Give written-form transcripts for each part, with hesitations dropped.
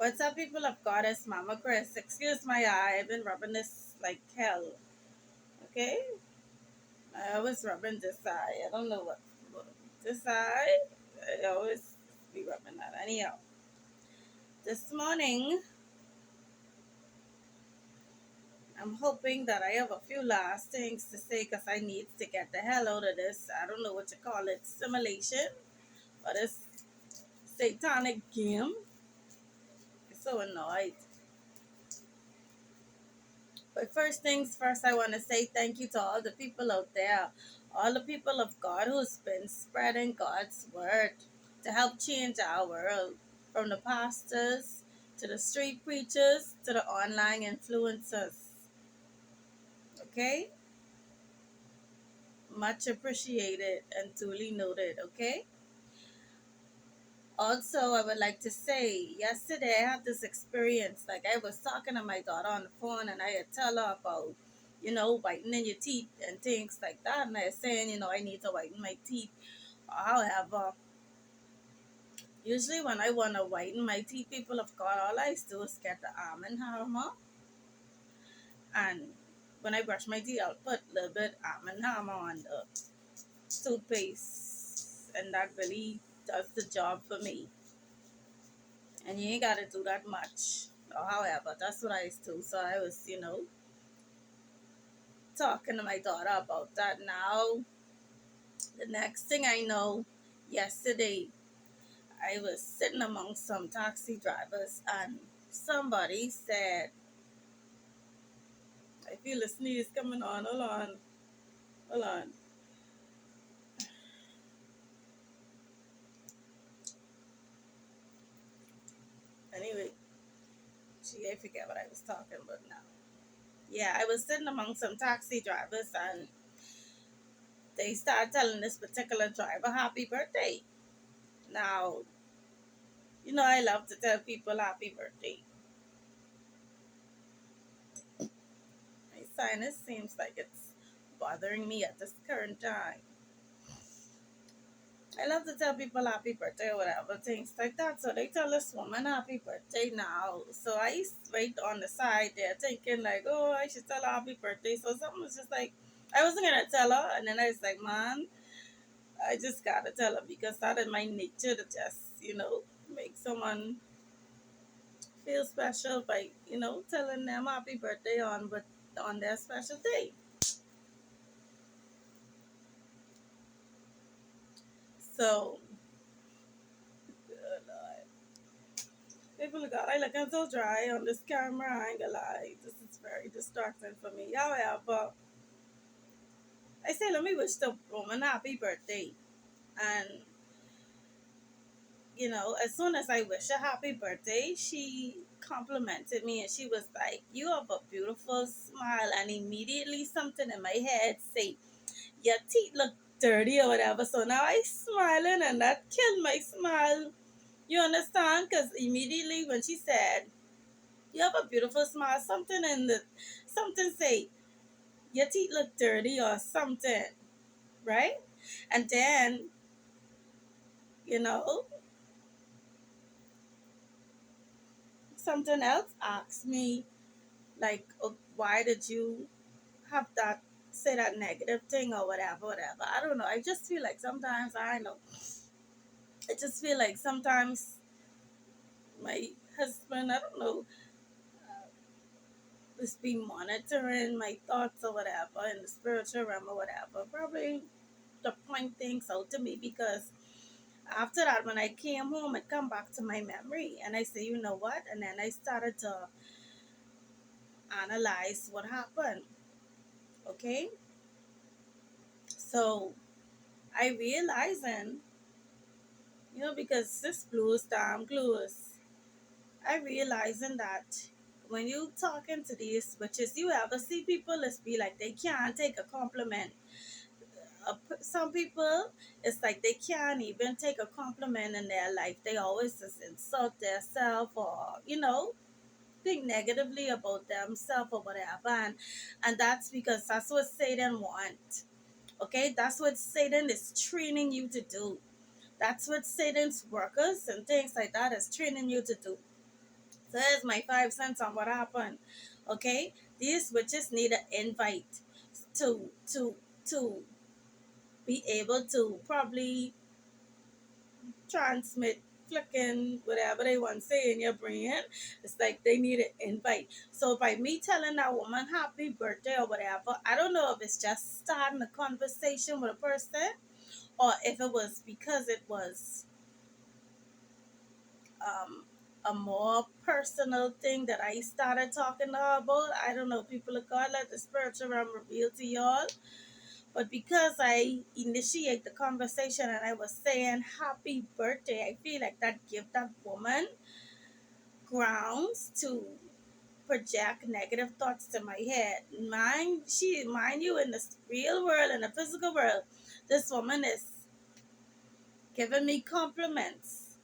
What's up, people of God? It's Mama Chris. Excuse my eye. I've been rubbing this like hell. Okay? I always rubbing this eye. I don't know what this eye. I always be rubbing that. Anyhow, this morning, I'm hoping that I have a few last things to say because I need to get the hell out of this. I don't know what you call it, simulation, or this satanic game. I'm so annoyed. But first things first, I want to say thank you to all the people out there, all the people of God who's been spreading God's word to help change our world, from the pastors to the street preachers to the online influencers. Okay? Much appreciated and duly noted. Okay? Also, I would like to say, yesterday I had this experience. Like, I was talking to my daughter on the phone, and I had tell her about, whitening your teeth and things like that. And I was saying, I need to whiten my teeth. However, usually when I want to whiten my teeth, people of God, all I do is get the Arm& Hammer. And when I brush my teeth, I'll put a little bit Arm& Hammer on the toothpaste. And that really does the job for me. And you ain't got to do that much. However, that's what I used to. So I was, talking to my daughter about that. Now, the next thing I know, yesterday, I was sitting among some taxi drivers, and somebody said, I feel a sneeze coming on. Hold on. Hold on. Anyway, I forget what I was talking about now. Yeah, I was sitting among some taxi drivers, and they started telling this particular driver happy birthday. Now, I love to tell people happy birthday. My sinus seems like it's bothering me at this current time. I love to tell people happy birthday or whatever, things like that. So they tell this woman happy birthday now. So I wait on the side there thinking like, oh, I should tell her happy birthday. So something was just like, I wasn't going to tell her. And then I was like, man, I just got to tell her because that is my nature to just, make someone feel special by, telling them happy birthday on their special day. So, good Lord. People got I looking so dry on this camera. I ain't gonna lie. This is very distracting for me. However, I say let me wish the woman happy birthday. And as soon as I wish her happy birthday, she complimented me and she was like, "You have a beautiful smile." And immediately something in my head say, "Your teeth look dirty or whatever." So now I smiling and that killed my smile. You understand? Because immediately when she said, "You have a beautiful smile," something say, "Your teeth look dirty" or something, right? And then, you know, something else asks me, like, oh, why did you have that, say that negative thing or whatever, whatever. I don't know. I just feel like sometimes, I know, I just feel like sometimes my husband, I don't know, is be monitoring my thoughts or whatever in the spiritual realm or whatever. Probably to point things out to me because after that, when I came home, it come back to my memory, and I say, you know what? And then I started to analyze what happened. Okay, so I realizing, because this blues damn clues, I realizing that when you talking to these witches, you ever see people is be like they can't take a compliment. Some people, it's like they can't even take a compliment in their life. They always just insult themselves, or think negatively about themselves or whatever. And that's because that's what Satan want. Okay, that's what Satan is training you to do. That's what Satan's workers and things like that is training you to do. So here's my 5 cents on what happened. Okay, these witches need an invite to be able to probably transmit flicking whatever they want to say in your brain. It's like they need an invite. So by me telling that woman happy birthday or whatever, I don't know if it's just starting a conversation with a person or if it was because it was um, a more personal thing that I started talking to her about. I don't know, people of God, let the spiritual realm reveal to y'all. But because I initiate the conversation and I was saying happy birthday, I feel like that give that woman grounds to project negative thoughts to my head. Mind you, in the real world, in the physical world, this woman is giving me compliments,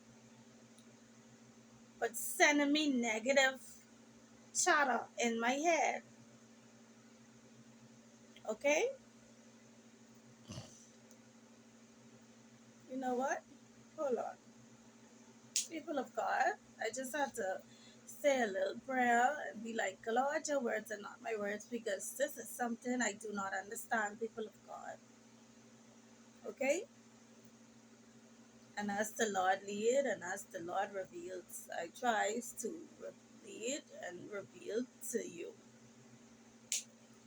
but sending me negative chatter in my head. Okay? You know what? Hold on. People of God, I just had to say a little prayer and be like, Lord, your words are not my words because this is something I do not understand, people of God. Okay? And as the Lord lead and as the Lord reveals, I tries to lead and reveal to you.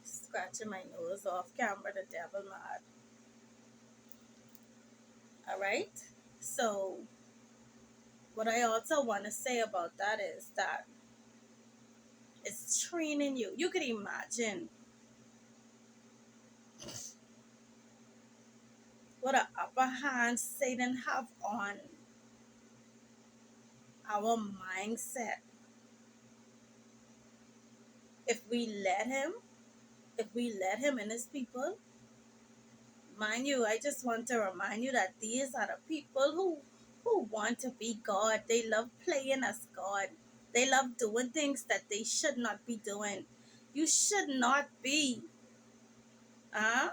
Scratching my nose off camera, the devil mad. All right? So, what I also want to say about that is that it's training you. You could imagine what an upper hand Satan have on our mindset if we let him, and his people. Mind you, I just want to remind you that these are the people who want to be God. They love playing as God. They love doing things that they should not be doing. You should not be uh,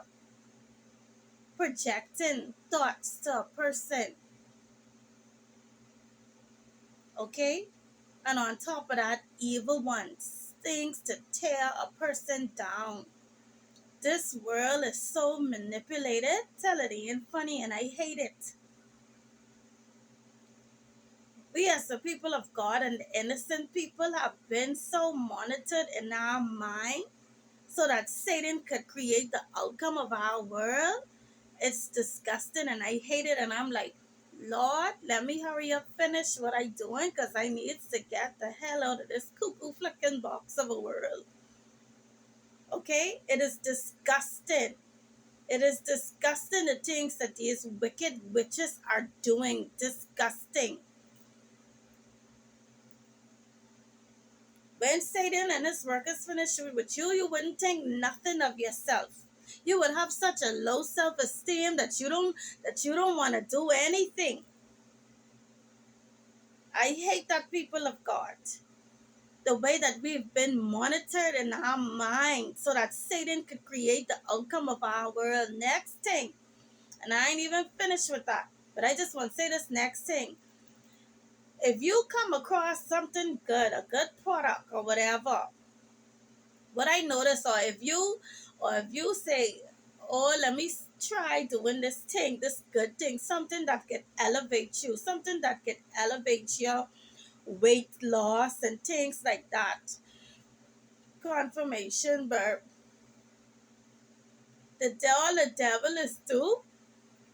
projecting thoughts to a person, okay? And on top of that, evil ones, things to tear a person down. This world is so manipulated. Tell it ain't funny, and I hate it. We as the people of God and the innocent people have been so monitored in our mind so that Satan could create the outcome of our world. It's disgusting and I hate it. And I'm like, Lord, let me hurry up, finish what I doing because I need to get the hell out of this cuckoo flicking box of a world. Okay? It is disgusting. It is disgusting the things that these wicked witches are doing. Disgusting. When Satan and his work is finished with you, you wouldn't think nothing of yourself. You would have such a low self-esteem that you don't want to do anything. I hate that, people of God. The way that we've been monitored in our mind so that Satan could create the outcome of our world. Next thing, and I ain't even finished with that, but I just want to say this next thing. If you come across something good, a good product or whatever, what I notice, or if you say, oh, let me try doing this thing, this good thing, something that can elevate you, something that can elevate your weight loss and things like that. Confirmation, but all the devil is do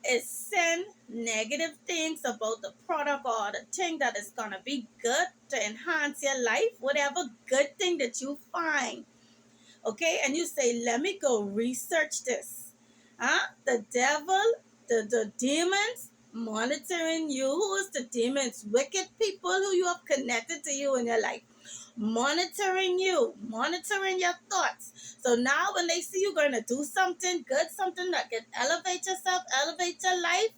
is send negative things about the product or the thing that is gonna be good to enhance your life, whatever good thing that you find. Okay, and you say, let me go research this. The devil, the demons monitoring you. Who is the demons? Wicked people who you have connected to you in your life. Monitoring you, monitoring your thoughts. So now when they see you going to do something good, something that can elevate yourself, elevate your life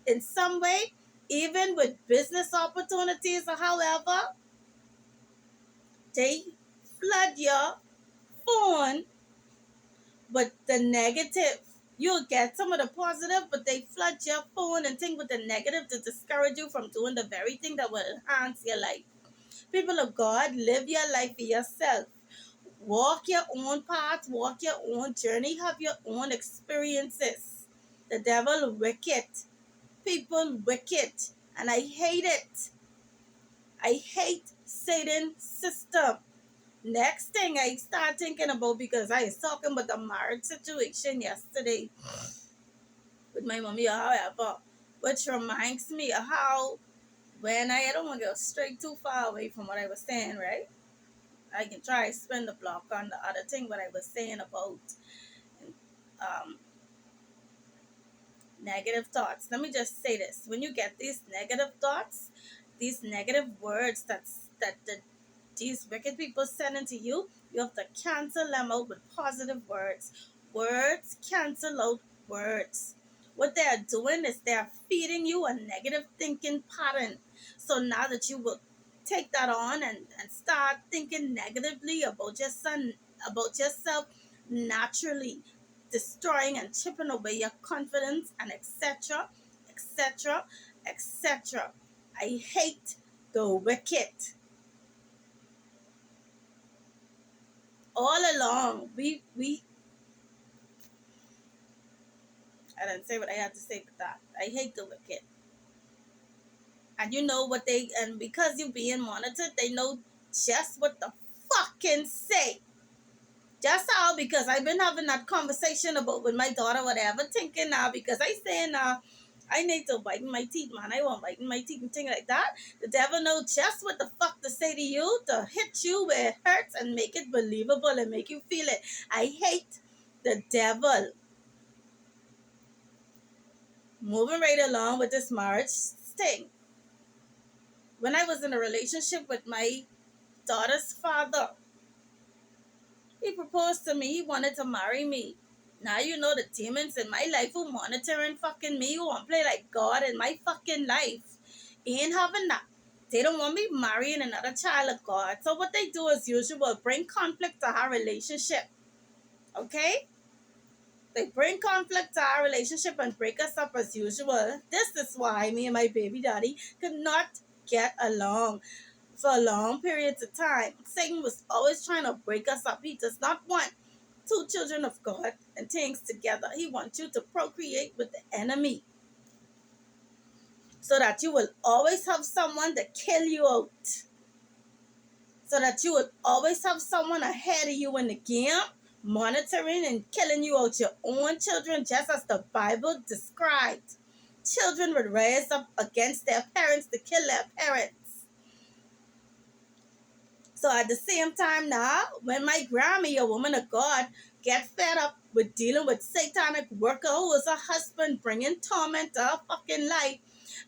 in some way, even with business opportunities or however, they flood your phone but the negative. You'll get some of the positive, but they flood your phone and think with the negative to discourage you from doing the very thing that will enhance your life. People of God, live your life for yourself. Walk your own path, walk your own journey, have your own experiences. The devil wicked, people wicked, and I hate it. I hate Satan's system. Next thing I start thinking about, because I was talking about the marriage situation yesterday with my mommy or however, which reminds me of how when I don't want to go straight too far away from what I was saying, right? I can try to spin the block on the other thing what I was saying about um, negative thoughts. Let me just say this: when you get these negative thoughts, these negative words these wicked people send into you, you have to cancel them out with positive words. Words cancel out words. What they are doing is they are feeding you a negative thinking pattern. So now that you will take that on and start thinking negatively about yourself naturally, destroying and chipping away your confidence and etc. etc. etc. I hate the wicked. All along, we I didn't say what I had to say with that. I hate the wicked. And you know what they, and because you're being monitored, they know just what the fucking say. Just how, because I've been having that conversation about with my daughter, whatever, thinking now, because I saying now, I need to whiten my teeth, man. I want whiten my teeth and things like that. The devil knows just what the fuck to say to you, to hit you where it hurts and make it believable and make you feel it. I hate the devil. Moving right along with this marriage thing. When I was in a relationship with my daughter's father, he proposed to me. He wanted to marry me. Now you know the demons in my life who monitoring fucking me, who want to play like God in my fucking life. Ain't having that. They don't want me marrying another child of God. So what they do as usual, bring conflict to our relationship. Okay? They bring conflict to our relationship and break us up as usual. This is why me and my baby daddy could not get along for long periods of time. Satan was always trying to break us up. He does not want two children of God and things together. He wants you to procreate with the enemy so that you will always have someone to kill you out. So that you will always have someone ahead of you in the game, monitoring and killing you out your own children, just as the Bible described. Children would rise up against their parents to kill their parents. So at the same time now, when my Grammy, a woman of God, get fed up with dealing with satanic worker who was a husband bringing torment to her fucking life,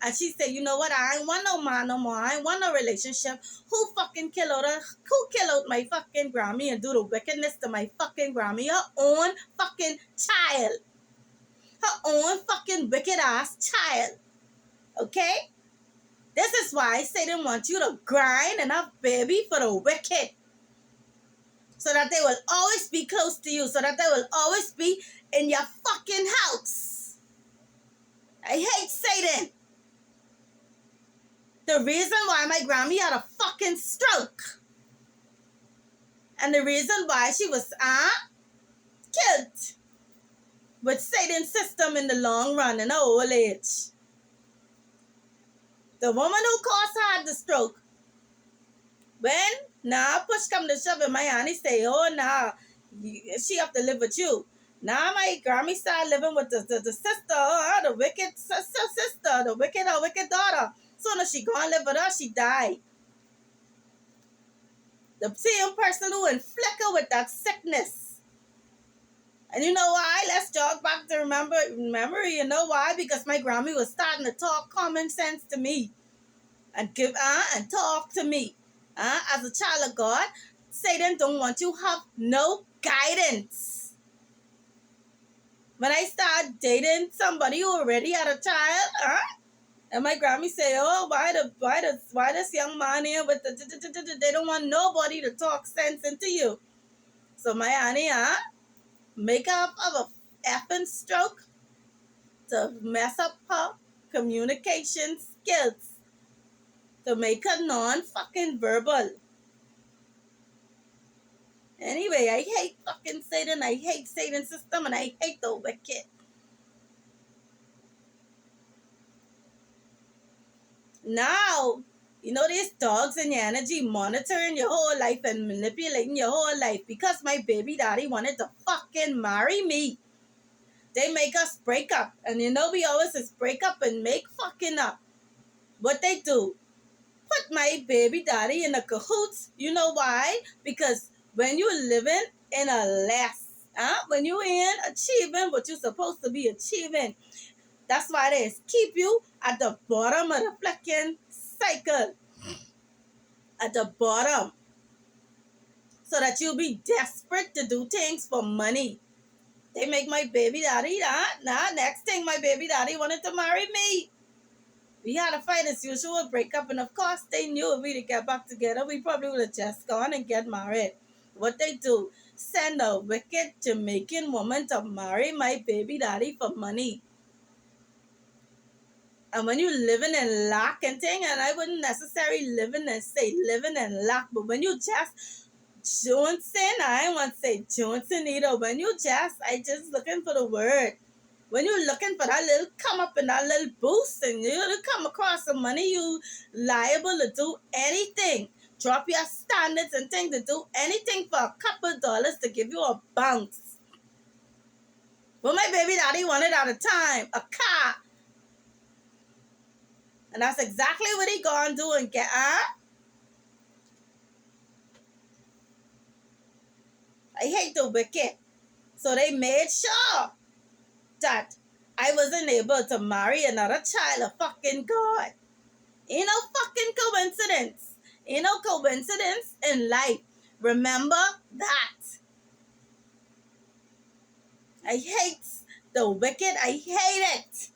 and she said, you know what, I ain't want no man no more, I ain't want no relationship. Who kill out my fucking Grammy and do the wickedness to my fucking Grammy? Her own fucking child. Her own fucking wicked ass child. Okay? This is why Satan wants you to grind and have baby for the wicked. So that they will always be close to you. So that they will always be in your fucking house. I hate Satan. The reason why my Grammy had a fucking stroke. And the reason why she was killed with Satan's system in the long run in her old age. The woman who caused her the stroke. When push come to shove and my auntie say, oh she have to live with you. Now my Grammy started living with the sister, the wicked sister, the wicked daughter. Soon as she go and live with her, she died. The same person who inflict her with that sickness. And you know why? Let's jog back to memory. You know why? Because my Grammy was starting to talk common sense to me. And give and talk to me. As a child of God, Satan don't want you to have no guidance. When I start dating somebody who already had a child, and my Grammy say, oh, why this young man here with they don't want nobody to talk sense into you. So my auntie, make up of a effing stroke to mess up her communication skills. to make a non-fucking verbal. Anyway, I hate fucking Satan. I hate Satan's system, and I hate the wicked. Now, you know these dogs and your energy monitoring your whole life and manipulating your whole life because my baby daddy wanted to fucking marry me. They make us break up. And you know we always just break up and make fucking up. What they do, put my baby daddy in a cahoots. You know why? Because when you're living in a less, when you ain't achieving what you're supposed to be achieving, that's why they keep you at the bottom of the fucking cycle. At the bottom. So that you'll be desperate to do things for money. They make my baby daddy next thing my baby daddy wanted to marry me. We had a fight as usual, break up, and of course they knew if we'd get back together, we probably would have just gone and get married. What they do, send a wicked Jamaican woman to marry my baby daddy for money. And when you living in lack and thing, and I wouldn't necessarily living in lack, but when you just Johnson, I don't want to say Johnson either. When you I just looking for the word. When you're looking for that little come up and that little boost and you come across some money, you liable to do anything. Drop your standards and think to do anything for a couple dollars to give you a bounce. But my baby daddy wanted at a time, a car. And that's exactly what he gonna do and get, I hate the wicked. So they made sure that I wasn't able to marry another child of fucking God. Ain't no fucking coincidence. Ain't no coincidence in life. Remember that. I hate the wicked. I hate it.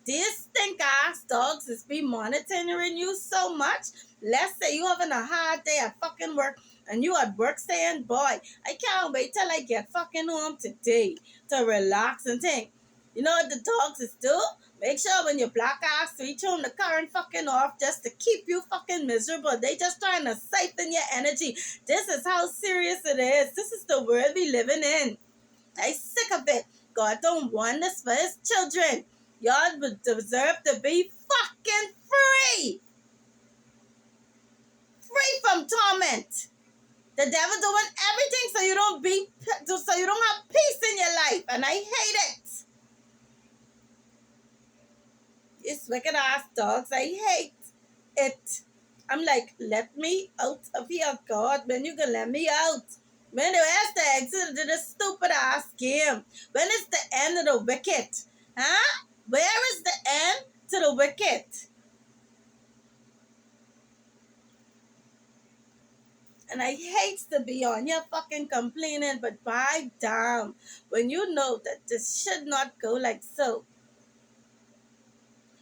These stink ass dogs is be monitoring you so much. Let's say you having a hard day at fucking work and you at work saying, boy, I can't wait till I get fucking home today to relax and think. You know what the dogs is do? Make sure when your black ass switch on the current fucking off just to keep you fucking miserable. They just trying to siphon your energy. This is how serious it is. This is the world we living in. I sick of it. God don't want this for his children. Y'all would deserve to be fucking free. Free from torment. The devil doing everything so you don't have peace in your life. And I hate it. It's wicked ass dogs. I hate it. I'm like, let me out of here, God. When you gonna let me out? When where's the exit to this stupid ass game? When is the end of the wicked? Huh? Where is the end to the wicked? And I hate to be on here fucking complaining, but by damn, when you know that this should not go like so.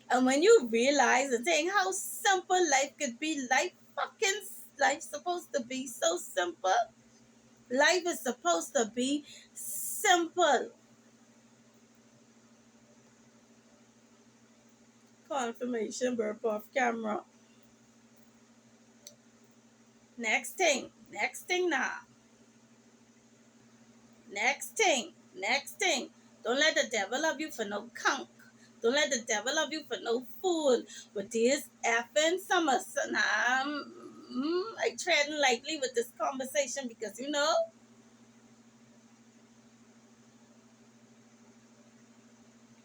And when you realize and think how simple life could be, life supposed to be so simple. Life is supposed to be simple. Confirmation burp off camera. Next thing now. Next thing. Don't let the devil love you for no conk. Don't let the devil love you for no fool. But this effing summer, I treading lightly with this conversation because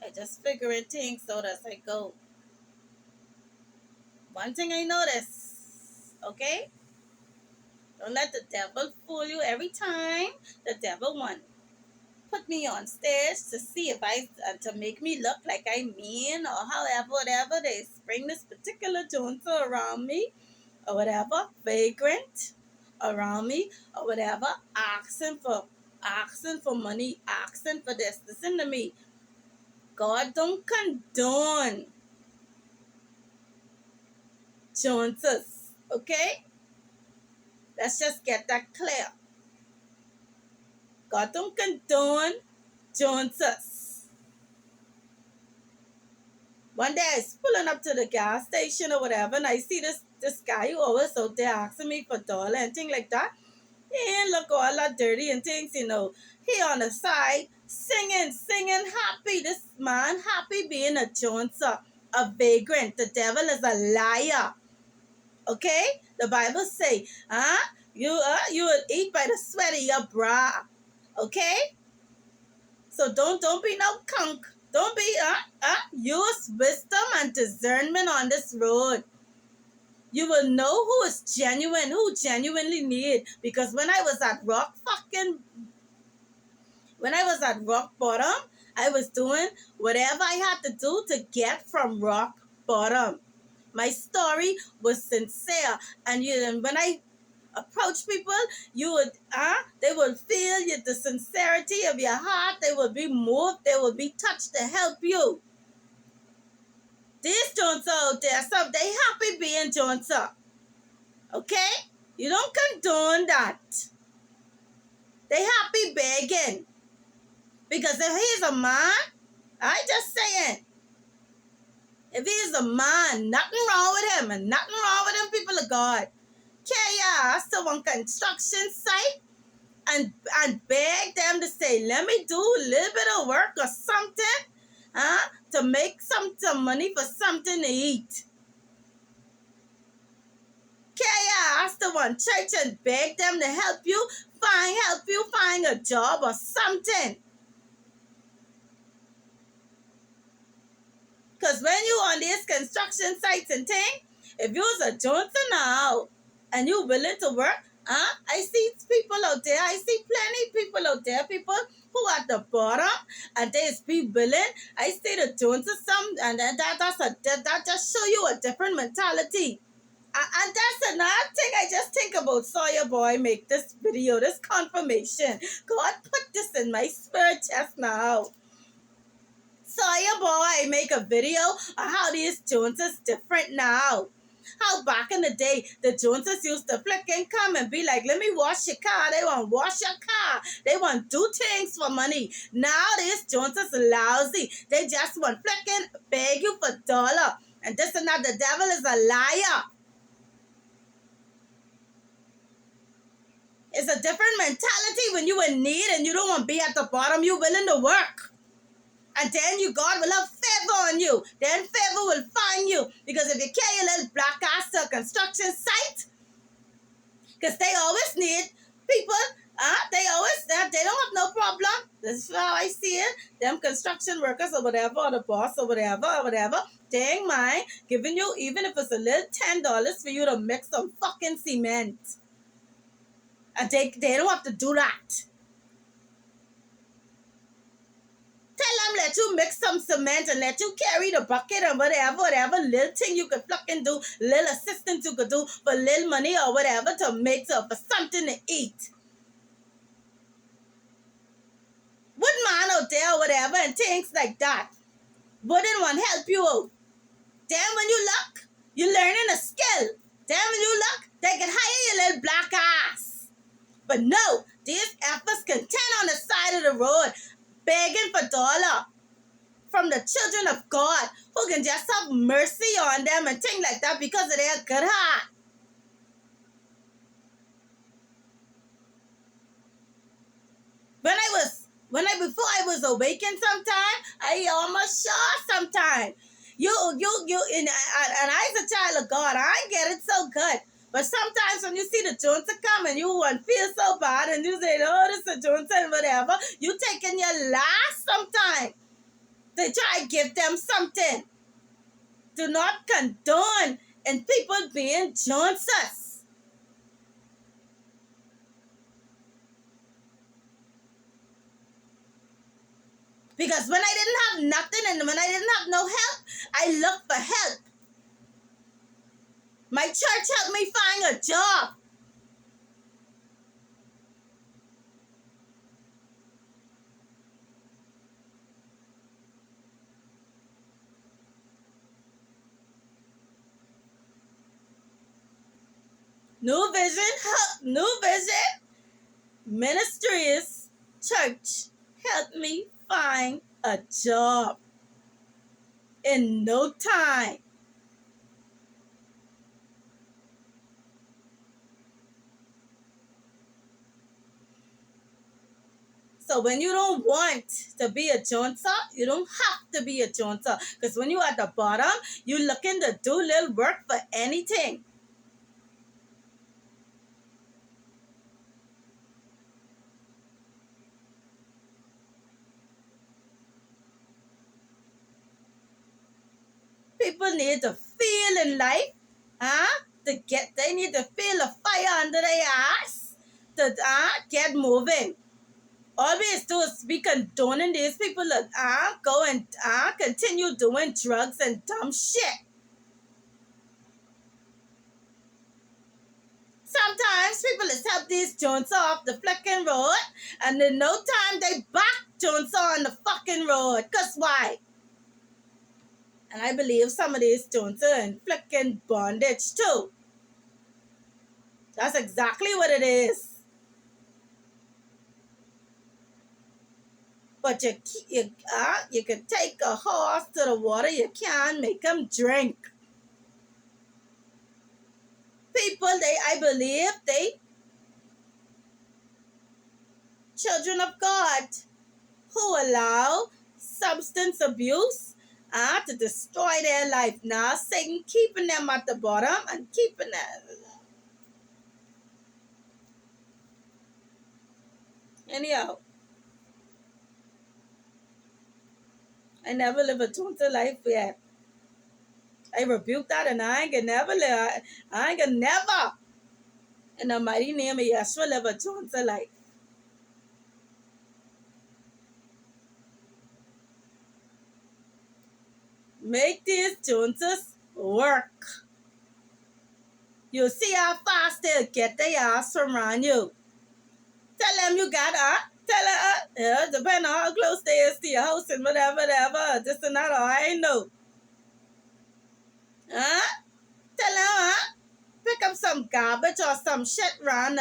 I just figuring things out as I go. One thing I notice, okay? Don't let the devil fool you every time. The devil want put me on stage to see if to make me look like I mean or whatever they spring this particular junta around me or whatever, vagrant around me or whatever, asking for money, asking for this. Listen to me. God don't condone juntas, okay? Let's just get that clear. God don't condone juntas. One day I was pulling up to the gas station or whatever, and I see this guy who always out there asking me for dollar and things like that. He ain't look all that dirty and things, you know. He on the side singing, happy. This man happy being a Joneser, a vagrant. The devil is a liar. Okay, the Bible say, you will eat by the sweat of your brow. Okay, so don't be no cunk. Don't be use wisdom and discernment on this road. You will know who is genuine, who genuinely need. Because when I was at rock bottom, I was doing whatever I had to do to get from rock bottom. My story was sincere, and when I approach people, they will feel the sincerity of your heart. They will be moved. They will be touched to help you. These Joneser out there, so they happy being Joneser. Okay? You don't condone that. They happy begging. Because if he's a man, I just saying, if he's a man, nothing wrong with him, and nothing wrong with them people of God. Carry your ass to one construction site and beg them to say, let me do a little bit of work or something, to make some money for something to eat. Carry your ass to one church and beg them to help you find a job or something. Because when you on these construction sites and things, if you was a Johnson now and you willing to work, I see people out there, I see plenty people out there, people who at the bottom and they be willing. I see the Joneses some, and that just show you a different mentality. And that's another thing I just think about. Sawyer Boy make this video, this confirmation. God put this in my spirit just now. Sawyer Boy make a video on how these Joneses different now. How back in the day, the Joneses used to flicking come and be like, let me wash your car. They want to wash your car. They want to do things for money. Now these Joneses lousy. They just want flicking beg you for dollar. And this and that, the devil is a liar. It's a different mentality when you in need and you don't want to be at the bottom. You're willing to work. And then God will have favor on you. Then favor will find you. Because if you carry a little black ass to a construction site, because they always need people, they don't have no problem. This is how I see it. Them construction workers or whatever, or the boss or whatever, they ain't mind giving you, even if it's a little $10 for you to mix some fucking cement. And they don't have to do that. Tell them let you mix some cement and let you carry the bucket and whatever little thing you could fucking do, little assistance you could do for little money or whatever to make for something to eat. What man out there or whatever and things like that wouldn't want to help you out. Then when you look, you're learning a skill. Then when you look, they can hire your little black ass. But no, these efforts contend on the side of the road, begging for dollar from the children of God who can just have mercy on them and things like that because of their good heart. Before I was awakened sometime, I almost saw sometime. And I was a child of God. I get it so good. But sometimes when you see the Joneses come and you want feel so bad and you say, oh, this is a Joneses and whatever, you taking your last sometime. They try to give them something. Do not condone in people being Joneses. Because when I didn't have nothing and when I didn't have no help, I looked for help. My church helped me find a job. New Vision Ministries Church helped me find a job. in no time. So when you don't want to be a Jonesa, you don't have to be a Jonesa. Because when you're at the bottom, you looking to do little work for anything. People need to feel in life, huh? They need to feel the fire under their ass to get moving. All we do is be condoning these people that go and continue doing drugs and dumb shit. Sometimes people just help these Jones off the flicking road, and in no time they back Jones on the fucking road. Cause why? And I believe some of these Jones are in flicking bondage too. That's exactly what it is. But you can take a horse to the water. You can't make him drink. People, I believe, they children of God who allow substance abuse to destroy their life. Now, Satan keeping them at the bottom and keeping them. Anyhow, I never live a total life yet. I rebuke that and I ain't gonna never live. I ain't gonna never. In the mighty name of Yeshua, live a total life. Make these Joneses work. You see how fast they'll get their ass from around you. Tell them you got tell her depending on how close they is to your house and whatever. This and that, I know. Huh? Tell them, pick up some garbage or some shit run,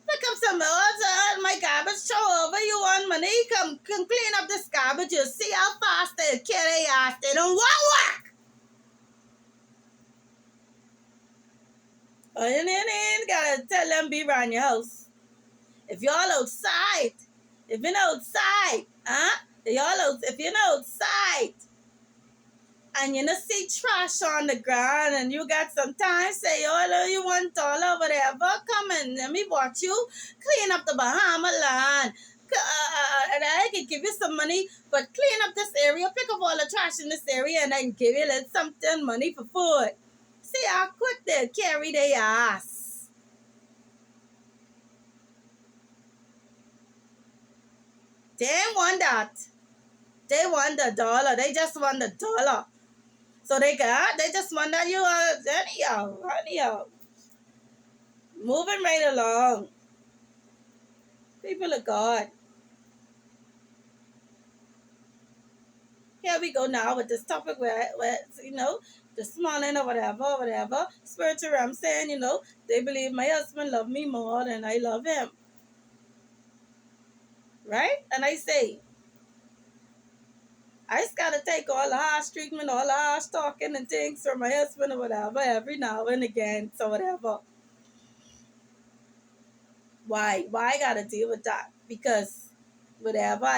pick up some my garbage, throw over. You want money? Come clean up this garbage. You see how fast they carry ass. They don't want work. And then gotta tell them be around your house. If y'all outside, if you're outside, if you're outside and you not see trash on the ground and you got some time, say, you want all or whatever, come and let me watch you clean up the Bahama land. And I can give you some money, but clean up this area, pick up all the trash in this area, and I can give you a little something money for food. See how quick they carry their ass. They ain't want that. They want the dollar. They just want the dollar. So they just want that you anyhow. Moving right along. People of God. Here we go now with this topic where this morning or whatever. Spiritual realm saying, they believe my husband love me more than I love him. Right? And I say, I just gotta take all the harsh treatment, all the harsh talking and things from my husband or whatever every now and again. So whatever. Why? Why I gotta deal with that? Because whatever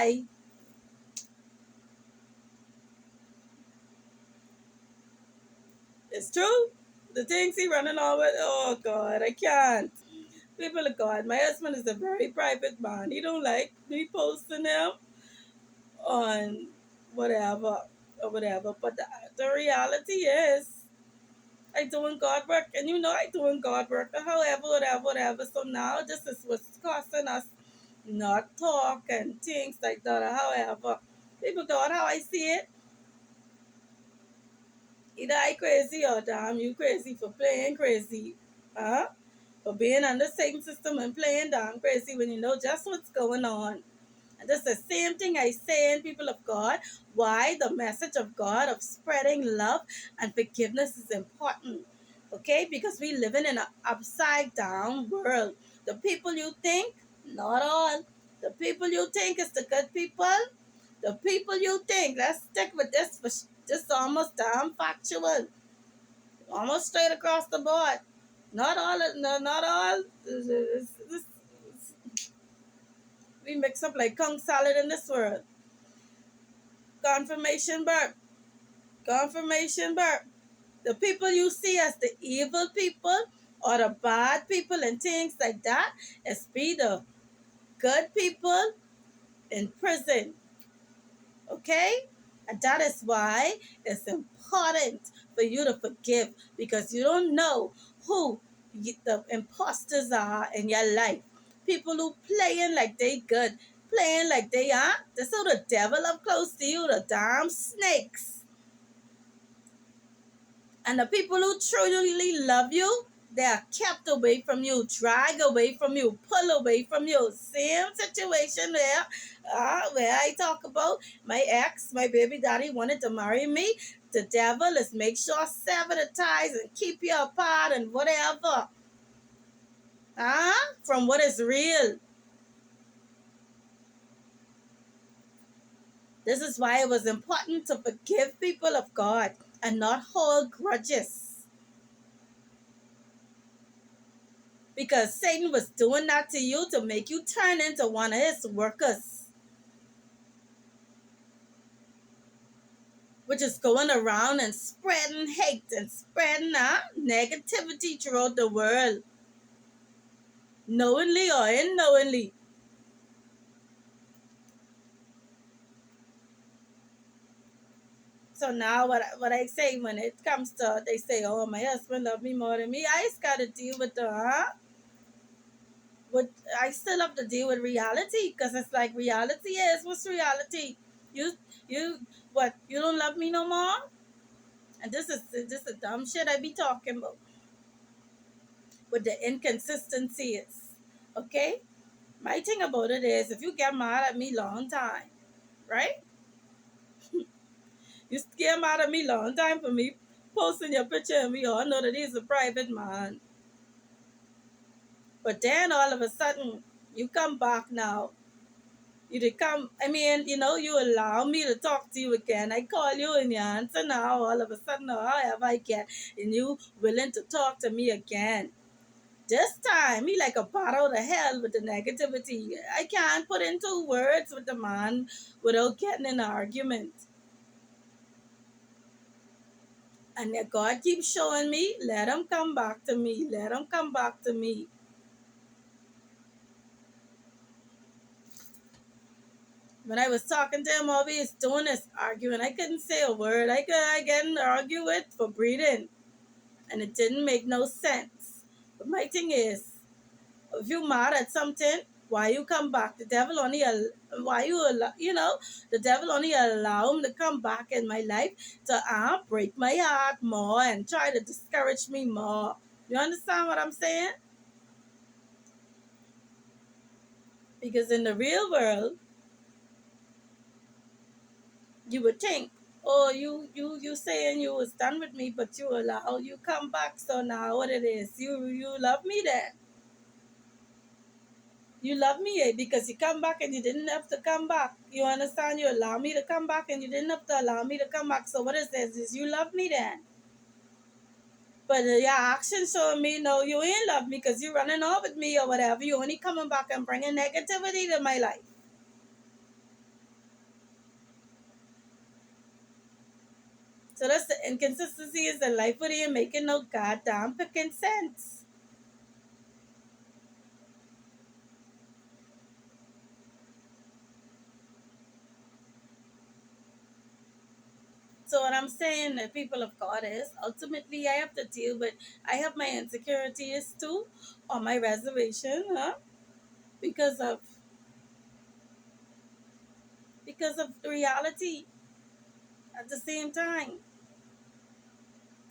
it's true. The things he running on with, oh God, I can't. People of God, my husband is a very private man. He don't like me posting him on whatever or whatever. But the reality is, I doing God work, and I doing God work. However, whatever. So now this is what's costing us not talk and things like that. However, people God, how I see it, either I crazy or damn you crazy for playing crazy, huh? For being on the same system and playing damn crazy when you know just what's going on. And that's the same thing I say in people of God. Why the message of God of spreading love and forgiveness is important. Okay? Because we living in an upside down world. The people you think, not all. The people you think is the good people, The people you think, let's stick with this for just almost damn factual, almost straight across the board. Not all, no, not all. We mix up like kung salad in this world. Confirmation burp. Confirmation burp. The people you see as the evil people or the bad people and things like that is be the good people in prison. Okay? And that is why it's important for you to forgive, because you don't know who the imposters are in your life. People who playing like they good, playing like they are. That's how the devil up close to you, the damn snakes. And the people who truly love you, they are kept away from you, drag away from you, pull away from you. Same situation where I talk about my ex, my baby daddy wanted to marry me. The devil is make sure sever the ties and keep you apart and whatever. From what is real. This is why it was important to forgive people of God and not hold grudges. Because Satan was doing that to you to make you turn into one of his workers, which is going around and spreading hate and spreading negativity throughout the world, knowingly or unknowingly. So now what I say when it comes to, they say, oh, my husband loved me more than me. I just got to deal with what I still have to deal with reality, because it's like reality is, what's reality? You, you, what, you don't love me no more? And this is just the dumb shit I be talking about with the inconsistencies. Okay? My thing about it is, if you get mad at me long time, right? You get mad at me long time for me posting your picture and we all know that he's a private man. But then all of a sudden, you come back now. You did come, I mean, you allow me to talk to you again. I call you and you answer now. All of a sudden, or however I can, and you willing to talk to me again. This time, he like a bat out of hell with the negativity. I can't put into words with the man without getting in an argument. And then God keeps showing me, let him come back to me. Let him come back to me. When I was talking to him, all we was doing is arguing. I couldn't say a word. I couldn't argue with for breathing. And it didn't make no sense. But my thing is, if you mad at something, why you come back? The devil only, why you allow, the devil only allow him to come back in my life to break my heart more and try to discourage me more. You understand what I'm saying? Because in the real world, you would think, oh, you saying you was done with me, but you come back. So now what it is, you love me then. You love me, because you come back and you didn't have to come back. You understand? You allow me to come back and you didn't have to allow me to come back. So what it says is you love me then. But your actions showing me, no, you ain't love me because you running off with me or whatever. You only coming back and bringing negativity to my life. So that's the inconsistency is the life with you making no goddamn picking sense. So what I'm saying, the people of God, is ultimately I have to deal with. I have my insecurities too on my reservation, because of the reality at the same time.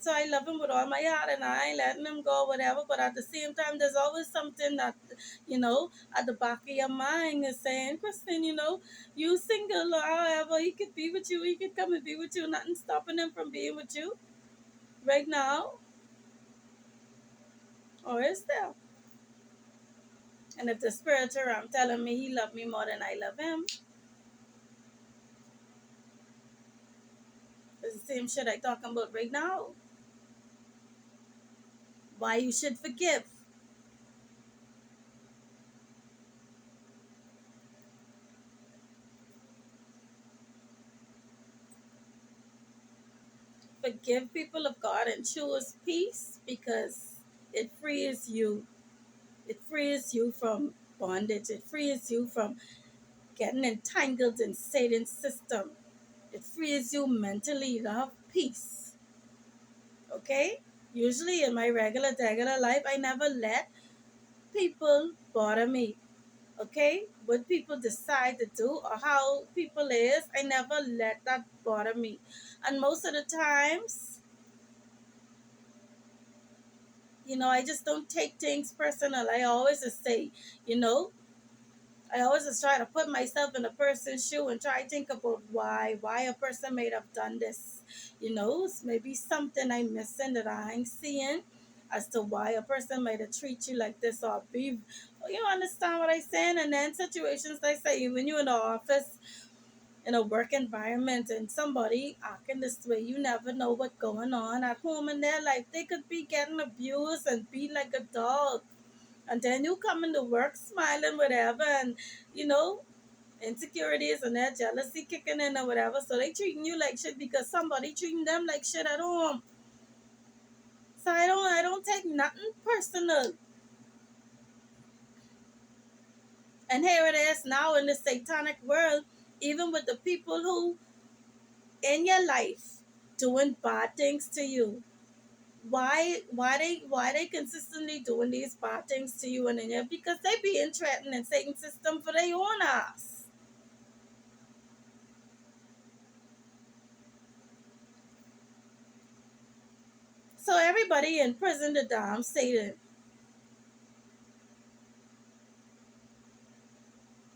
So I love him with all my heart and I ain't letting him go, whatever. But at the same time, there's always something that, at the back of your mind is saying, Kristen, you single or however, he could be with you, he could come and be with you, nothing stopping him from being with you right now. Or is there? And if the spiritual realm telling me he loved me more than I love him, same shit I talking about right now. Why you should forgive. Forgive people of God and choose peace because it frees you. It frees you from bondage. It frees you from getting entangled in Satan's system. It frees you mentally to have peace. Okay? Usually in my regular life, I never let people bother me. Okay? What people decide to do or how people is, I never let that bother me. And most of the times, I just don't take things personal. I always just say, you know, I always just try to put myself in a person's shoe and try to think about why a person may have done this. It's maybe something I'm missing that I ain't seeing as to why a person might have treat you like this or be, you understand what I'm saying? And then situations like say when you're in the office in a work environment and somebody acting this way, you never know what's going on at home in their life. They could be getting abused and be like a dog. And then you come into work smiling, whatever, and you know, insecurities and that jealousy kicking in or whatever. So they treating you like shit because somebody treating them like shit at home. So I don't take nothing personal. And here it is now in the satanic world, even with the people who in your life doing bad things to you. Why they consistently doing these bad things to you and in your because they be threatened in Satan's system for their own ass. So everybody in prison to damn Satan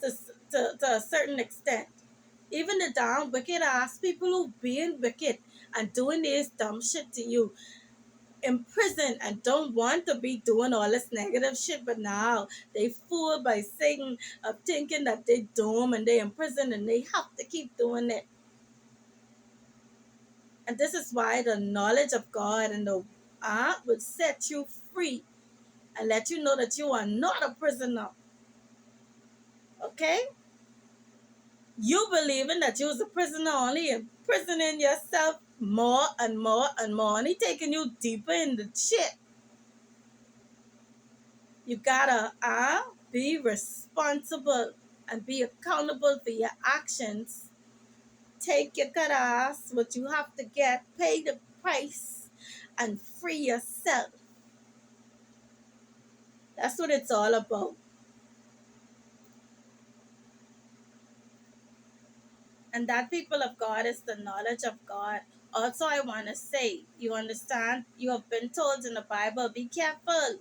to, to a certain extent. Even the damn wicked ass people who being wicked and doing this dumb shit to you in prison and don't want to be doing all this negative shit, but now they fooled by Satan of thinking that they dumb and they in prison and they have to keep doing it. And this is why the knowledge of God and the will set you free and let you know that you are not a prisoner. Okay? You believing that you was a prisoner only imprisoning yourself more and more and more. And he taking you deeper in the shit. You gotta be responsible and be accountable for your actions. Take your cut ass, what you have to get, pay the price, and free yourself. That's what it's all about. And that, people of God, is the knowledge of God. Also, I want to say, you understand, you have been told in the Bible, be careful.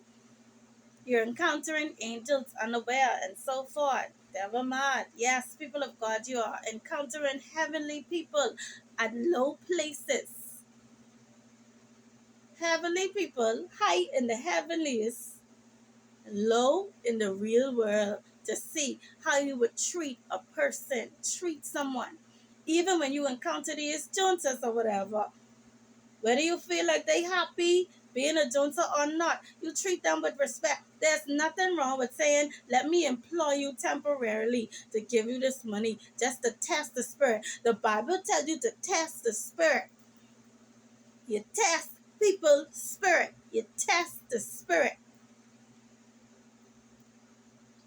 You're encountering angels unaware and so forth. Never mind. Yes, people of God, you are encountering heavenly people at low places. Heavenly people high in the heavenlies, low in the real world to see how you would treat a person, treat someone. Even when you encounter these Joneses or whatever, whether you feel like they happy being a Joneser or not, you treat them with respect. There's nothing wrong with saying, let me employ you temporarily to give you this money just to test the spirit. The Bible tells you to test the spirit. You test people's spirit. You test the spirit.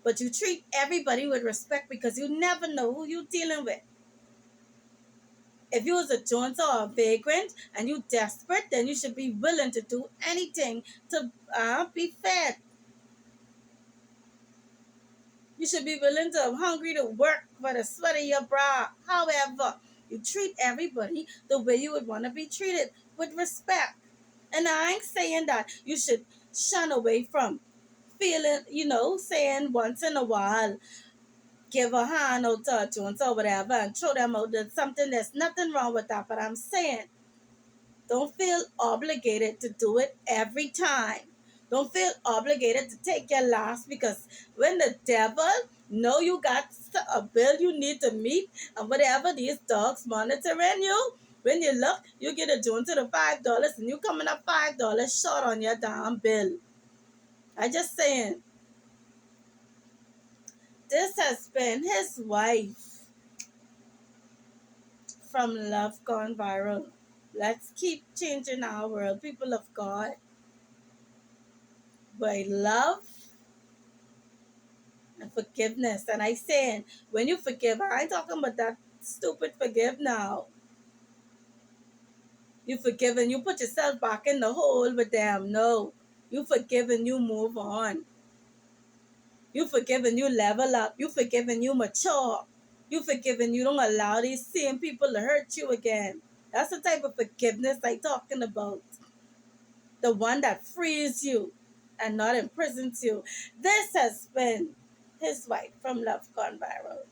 But you treat everybody with respect because you never know who you're dealing with. If you was a Jones or a vagrant and you desperate, then you should be willing to do anything to be fed. You should be willing to hungry to work for the sweat of your brow. However, you treat everybody the way you would want to be treated, with respect. And I ain't saying that you should shun away from feeling, saying once in a while, give a hand or touch or whatever and throw them out. There's something, there's nothing wrong with that. But I'm saying, don't feel obligated to do it every time. Don't feel obligated to take your last because when the devil know you got a bill you need to meet and whatever, these dogs monitoring you, When you look, you get a joint to the $5 and you coming up $5 short on your damn bill. I just saying, this has been his wife from Love Gone Viral. Let's keep changing our world, people of God, by love and forgiveness. And I saying, when you forgive, I ain't talking about that stupid forgive now. You forgive and you put yourself back in the hole with them. No. You forgive and you move on. You forgive and you level up. You forgive and you mature. You forgive and you don't allow these same people to hurt you again. That's the type of forgiveness I'm talking about. The one that frees you and not imprisons you. This has been his wife from Love Gone Viral.